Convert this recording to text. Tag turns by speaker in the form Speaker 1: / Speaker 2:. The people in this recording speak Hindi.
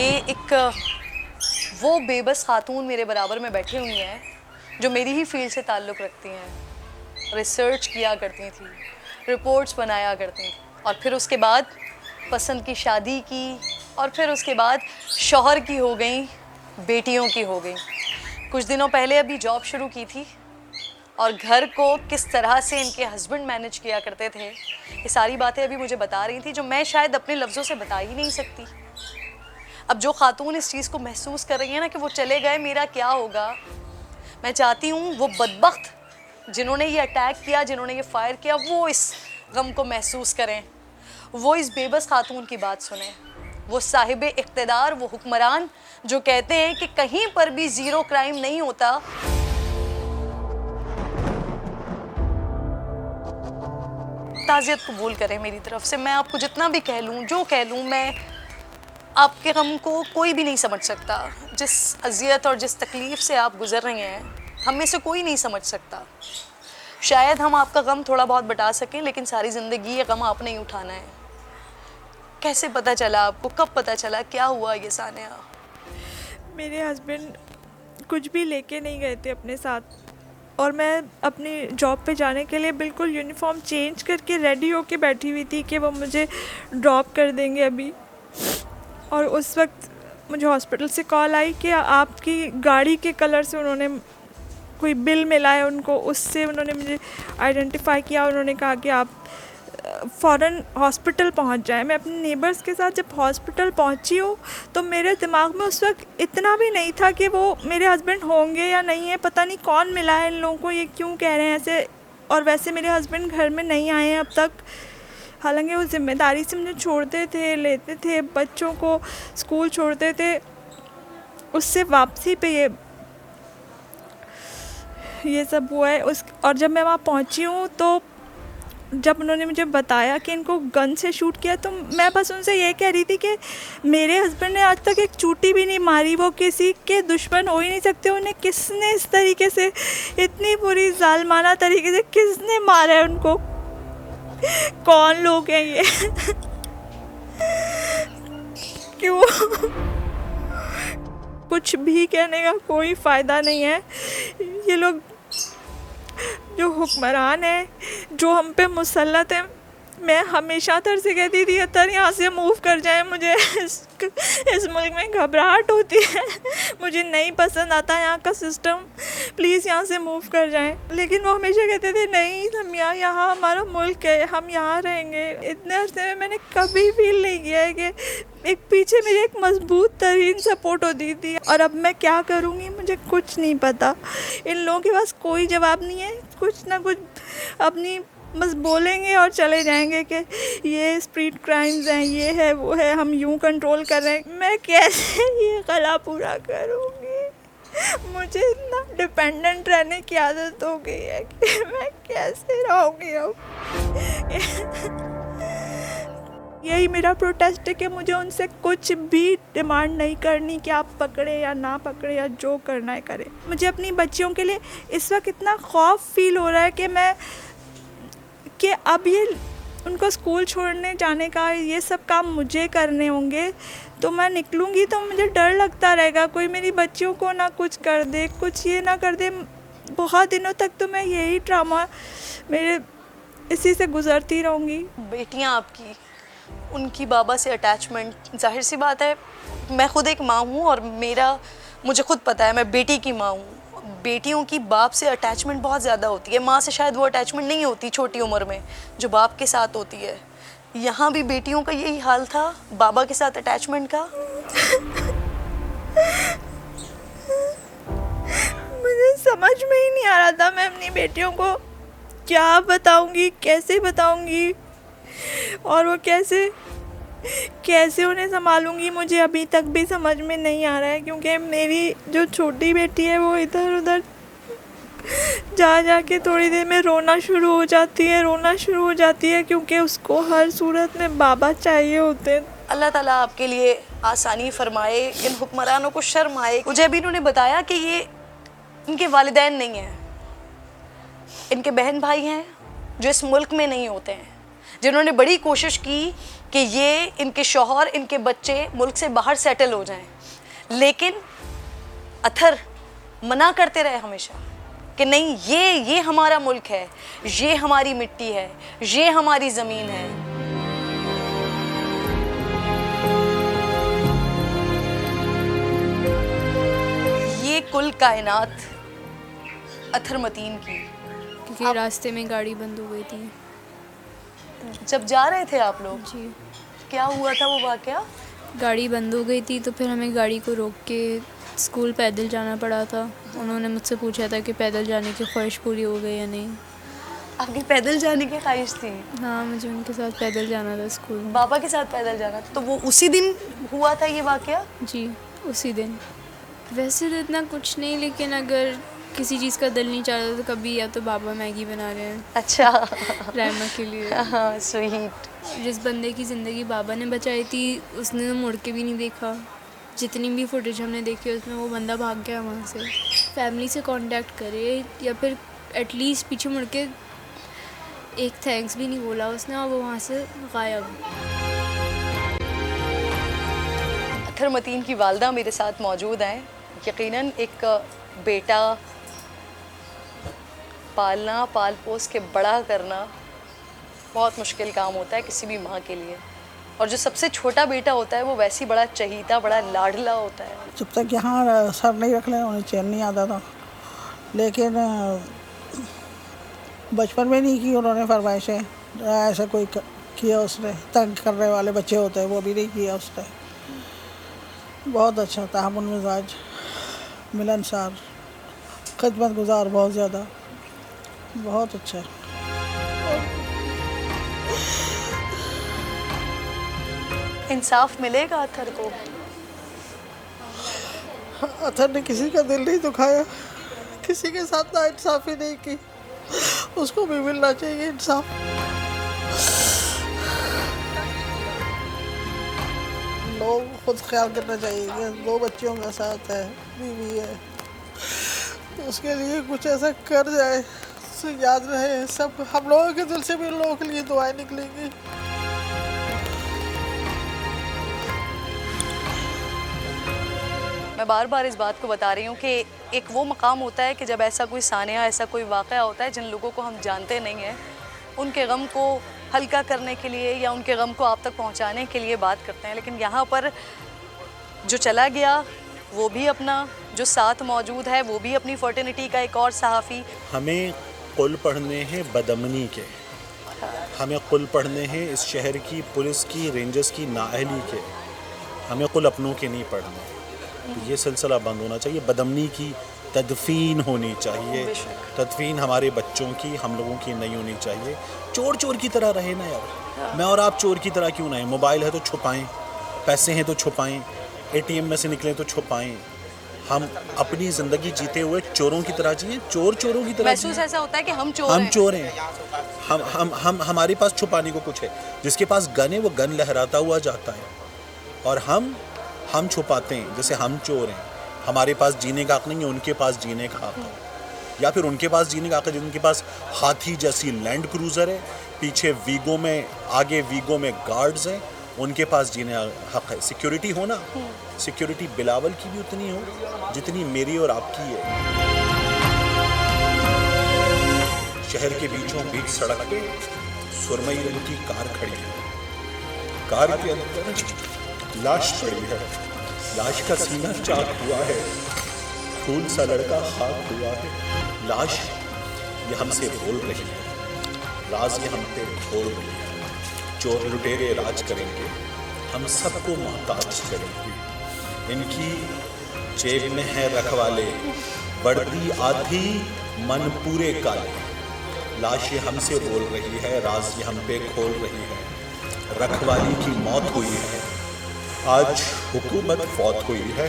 Speaker 1: ये एक वो बेबस खातून मेरे बराबर में बैठी हुई हैं जो मेरी ही फील्ड से ताल्लुक़ रखती हैं, रिसर्च किया करती थी, रिपोर्ट्स बनाया करती थी और फिर उसके बाद पसंद की शादी की और फिर उसके बाद शौहर की हो गई, बेटियों की हो गई। कुछ दिनों पहले अभी जॉब शुरू की थी और घर को किस तरह से इनके हस्बैंड मैनेज किया करते थे, ये सारी बातें अभी मुझे बता रही थी जो मैं शायद अपने लफ्ज़ों से बता ही नहीं सकती। अब जो खातून इस चीज़ को महसूस कर रही है ना कि वो चले गए मेरा क्या होगा, मैं चाहती हूँ वो बदबख्त जिन्होंने ये अटैक किया, जिन्होंने ये फायर किया, वो इस गम को महसूस करें, वो इस बेबस खातून की बात सुने, वो साहिब इख्तिदार, वो हुक्मरान जो कहते हैं कि कहीं पर भी ज़ीरो क्राइम नहीं होता। ताज़ियत कबूल करें मेरी तरफ से। मैं आपको जितना भी कह लूँ, जो कह लूँ, मैं आपके गम को कोई भी नहीं समझ सकता। जिस अज़ियत और जिस तकलीफ़ से आप गुज़र रही हैं, हम में से कोई नहीं समझ सकता। शायद हम आपका गम थोड़ा बहुत बता सकें, लेकिन सारी ज़िंदगी ये गम आपने ही उठाना है। कैसे पता चला आपको, कब पता चला, क्या हुआ ये सानिया?
Speaker 2: मेरे हस्बैंड कुछ भी लेके नहीं गए थे अपने साथ और मैं अपनी जॉब पे जाने के लिए बिल्कुल यूनिफॉर्म चेंज करके रेडी होके बैठी हुई थी कि वो मुझे ड्रॉप कर देंगे अभी। और उस वक्त मुझे हॉस्पिटल से कॉल आई कि आपकी गाड़ी के कलर से उन्होंने कोई बिल मिला है उनको, उससे उन्होंने मुझे आइडेंटिफाई किया। उन्होंने कहा कि आप फ़ौरन हॉस्पिटल पहुंच जाएं। मैं अपने नेबर्स के साथ जब हॉस्पिटल पहुंची हूँ तो मेरे दिमाग में उस वक्त इतना भी नहीं था कि वो मेरे हस्बैंड होंगे या नहीं है, पता नहीं कौन मिला है इन लोगों को, ये क्यों कह रहे हैं ऐसे। और वैसे मेरे हस्बैंड घर में नहीं आए हैं अब तक, हालांकि वो ज़िम्मेदारी से मुझे छोड़ते थे, लेते थे, बच्चों को स्कूल छोड़ते थे। उससे वापसी पे ये सब हुआ है। और जब मैं वहाँ पहुँची हूँ तो जब उन्होंने मुझे बताया कि इनको गन से शूट किया तो मैं बस उनसे ये कह रही थी कि मेरे हस्बैंड ने आज तक एक चूटी भी नहीं मारी, वो किसी के दुश्मन हो ही नहीं सकते। उन्हें किसने इस तरीके से, इतनी बुरी जालमाना तरीके से किसने मारा है उनको, कौन लोग हैं ये क्यों? कुछ भी कहने का कोई फ़ायदा नहीं है। ये लोग जो हुक्मरान है, जो हम पे मुसल्लत है, मैं हमेशा तर से कहती थी अतर यहाँ से मूव कर जाए, मुझे इस मुल्क में घबराहट होती है, मुझे नहीं पसंद आता यहाँ का सिस्टम, प्लीज़ यहाँ से मूव कर जाएं। लेकिन वो हमेशा कहते थे नहीं समिया, यहाँ हमारा मुल्क है, हम यहाँ रहेंगे। इतने अरसे में मैंने कभी फील नहीं किया है कि एक पीछे मेरी एक मजबूत तरीन सपोर्ट होती थी। और अब मैं क्या करूँगी मुझे कुछ नहीं पता। इन लोगों के पास कोई जवाब नहीं है, कुछ ना कुछ अपनी बस बोलेंगे और चले जाएंगे कि ये स्ट्रीट क्राइम्स हैं, ये है, वो है, हम यूं कंट्रोल कर रहे हैं। मैं कैसे ये गला पूरा करूँगी? मुझे इतना डिपेंडेंट रहने की आदत हो गई है कि मैं कैसे रहूँगी अब। यही मेरा प्रोटेस्ट है कि मुझे उनसे कुछ भी डिमांड नहीं करनी कि आप पकड़े या ना पकड़े या जो करना है करें। मुझे अपनी बच्चियों के लिए इस वक्त इतना खौफ फील हो रहा है कि अब ये उनको स्कूल छोड़ने जाने का ये सब काम मुझे करने होंगे, तो मैं निकलूँगी तो मुझे डर लगता रहेगा कोई मेरी बच्चियों को ना कुछ कर दे, कुछ ये ना कर दे। बहुत दिनों तक तो मैं यही ड्रामा मेरे इसी से गुजरती रहूँगी।
Speaker 1: बेटियाँ आपकी, उनकी बाबा से अटैचमेंट, जाहिर सी बात है, मैं खुद एक माँ हूँ और मुझे खुद पता है, मैं बेटी की माँ हूँ। बेटियों की बाप से अटैचमेंट बहुत ज़्यादा होती है। माँ से शायद वो अटैचमेंट नहीं होती छोटी उम्र में जो बाप के साथ होती है। यहाँ भी बेटियों का यही हाल था, बाबा के साथ अटैचमेंट का।
Speaker 2: मुझे समझ में ही नहीं आ रहा था मैं अपनी बेटियों को क्या बताऊंगी, कैसे बताऊंगी और वो कैसे उन्हें संभालूंगी, मुझे अभी तक भी समझ में नहीं आ रहा है। क्योंकि मेरी जो छोटी बेटी है वो इधर उधर जा के थोड़ी देर में रोना शुरू हो जाती है क्योंकि उसको हर सूरत में बाबा चाहिए होते हैं।
Speaker 1: अल्लाह ताला आपके लिए आसानी फरमाए, इन हुक्मरानों को शर्म आए। मुझे अभी इन्होंने बताया कि ये इनके वालिदैन नहीं हैं, इनके बहन भाई हैं जो इस मुल्क में नहीं होते हैं। जिन्होंने बड़ी कोशिश की कि ये इनके शौहर, इनके बच्चे मुल्क से बाहर सेटल हो जाएं, लेकिन अथर मना करते रहे हमेशा कि नहीं, ये हमारा मुल्क है, ये हमारी मिट्टी है, ये हमारी ज़मीन है। ये कुल कायनात अथर मतीन की।
Speaker 3: क्योंकि रास्ते में गाड़ी बंद हो गई थी।
Speaker 1: जब जा रहे थे आप लोग,
Speaker 3: जी,
Speaker 1: क्या हुआ था वो वाकया?
Speaker 3: गाड़ी बंद हो गई थी तो फिर हमें गाड़ी को रोक के स्कूल पैदल जाना पड़ा था। उन्होंने मुझसे पूछा था कि पैदल जाने की ख्वाहिश पूरी हो गई या नहीं।
Speaker 1: आपकी पैदल जाने की ख्वाहिश थी?
Speaker 3: हाँ, मुझे उनके साथ पैदल जाना था स्कूल में।
Speaker 1: बाबा के साथ पैदल जाना था, तो वो उसी दिन हुआ था ये वाकया?
Speaker 3: जी, उसी दिन। वैसे तो इतना कुछ नहीं, लेकिन अगर किसी चीज़ का दिल नहीं चाहता तो कभी या तो बाबा मैगी बना रहे हैं
Speaker 1: अच्छा।
Speaker 3: रायमा के लिए।
Speaker 1: हाँ, स्वीट।
Speaker 3: जिस बंदे की ज़िंदगी बाबा ने बचाई थी उसने तो मुड़ के भी नहीं देखा। जितनी भी फुटेज हमने देखी उसमें वो बंदा भाग गया वहाँ से। फैमिली से कांटेक्ट करे या फिर एटलीस्ट पीछे मुड़ के एक थैंक्स भी नहीं बोला उसने, और वो वहाँ से गायब।
Speaker 1: अथर मतीन की वालदा मेरे साथ मौजूद हैं। यकीनन एक बेटा पालना, पाल पोस के बड़ा करना बहुत मुश्किल काम होता है किसी भी माँ के लिए, और जो सबसे छोटा बेटा होता है वो वैसे ही बड़ा चहीता, बड़ा लाडला होता है।
Speaker 4: जब तक यहाँ सर नहीं रख लें उन्हें चैन नहीं आता था, लेकिन बचपन में नहीं की उन्होंने फरमाइशें। ऐसा कोई किया उसने, तंग करने वाले बच्चे होते हैं वो भी नहीं किया उसने। बहुत अच्छा तहम्मुल मिजाज, मिलनसार, खिदमत गुजार, बहुत ज़्यादा, बहुत अच्छा।
Speaker 1: इंसाफ मिलेगा अथर को?
Speaker 4: अथर ने किसी का दिल नहीं दुखाया, किसी के साथ नाइंसाफ़ी नहीं की, उसको भी मिलना चाहिए इंसाफ। लोग खुद ख्याल करना चाहिए कि 2 बच्चियों का साथ है, बीवी है, तो उसके लिए कुछ ऐसा कर जाए तो याद रहे सब। हम लोगों के दिल से भी लोगों के लिए दुआएं निकलेंगी।
Speaker 1: मैं बार बार इस बात को बता रही हूँ कि एक वो मकाम होता है कि जब ऐसा कोई सानिया, ऐसा कोई वाक़या होता है जिन लोगों को हम जानते नहीं हैं, उनके गम को हल्का करने के लिए या उनके गम को आप तक पहुँचाने के लिए बात करते हैं। लेकिन यहाँ पर जो चला गया वो भी अपना, जो साथ मौजूद है वो भी अपनी फर्टिनिटी का एक और सहाफ़ी।
Speaker 5: हमें कुल पढ़ने हैं बदअमनी के, हमें कुल पढ़ने हैं इस शहर की पुलिस की, रेंजर्स की नाअहली के, हमें कुल अपनों के नहीं पढ़ने। तो ये सिलसिला बंद होना चाहिए। बदअमनी की तदफीन होनी चाहिए, तदफीन हमारे बच्चों की, हम लोगों की नहीं होनी चाहिए। चोर चोर की तरह रहे ना यार, मैं और आप चोर की तरह क्यों रहें? मोबाइल है तो छुपाएं, पैसे हैं तो छुपाएं, ATM में से निकलें तो छुपाएं। हम अपनी ज़िंदगी जीते हुए चोरों की तरह जिए, चोर चोरों की तरह
Speaker 1: महसूस ऐसा होता है कि हम चोर हैं।
Speaker 5: चोर हैं। हम हमारे पास छुपाने को कुछ है। जिसके पास गन है वो गन लहराता हुआ जाता है, और हम छुपाते हैं जैसे हम चोर हैं। हमारे पास जीने का हक नहीं है, उनके पास जीने का हक है, या फिर उनके पास जीने का हक है जिनके पास हाथी जैसी लैंड क्रूज़र है, पीछे वीगो में, आगे वीगो में गार्ड्स हैं, उनके पास जीने का हक है। सिक्योरिटी हो ना, सिक्योरिटी बिलावल की भी उतनी हो जितनी मेरी और आपकी है। शहर के बीचों बीच सड़क पे सुरमई रंग की कार खड़ी है, कार के अंदर लाश पड़ी है, लाश का सीना चाक हुआ है, खून सा लड़का खाक हुआ है। लाश ये हमसे बोल रही है, राज ये हम पे खोल रही है। चोर लुटेरे राज करेंगे, हम सबको मोहताज करेंगे। इनकी जेब में है रखवाले, वर्दी आधी मन पूरे काले। लाश ये हमसे बोल रही है, राज ये हम पे खोल रही है। रखवाली की मौत हुई है, आज हुकूमत फौत हुई है।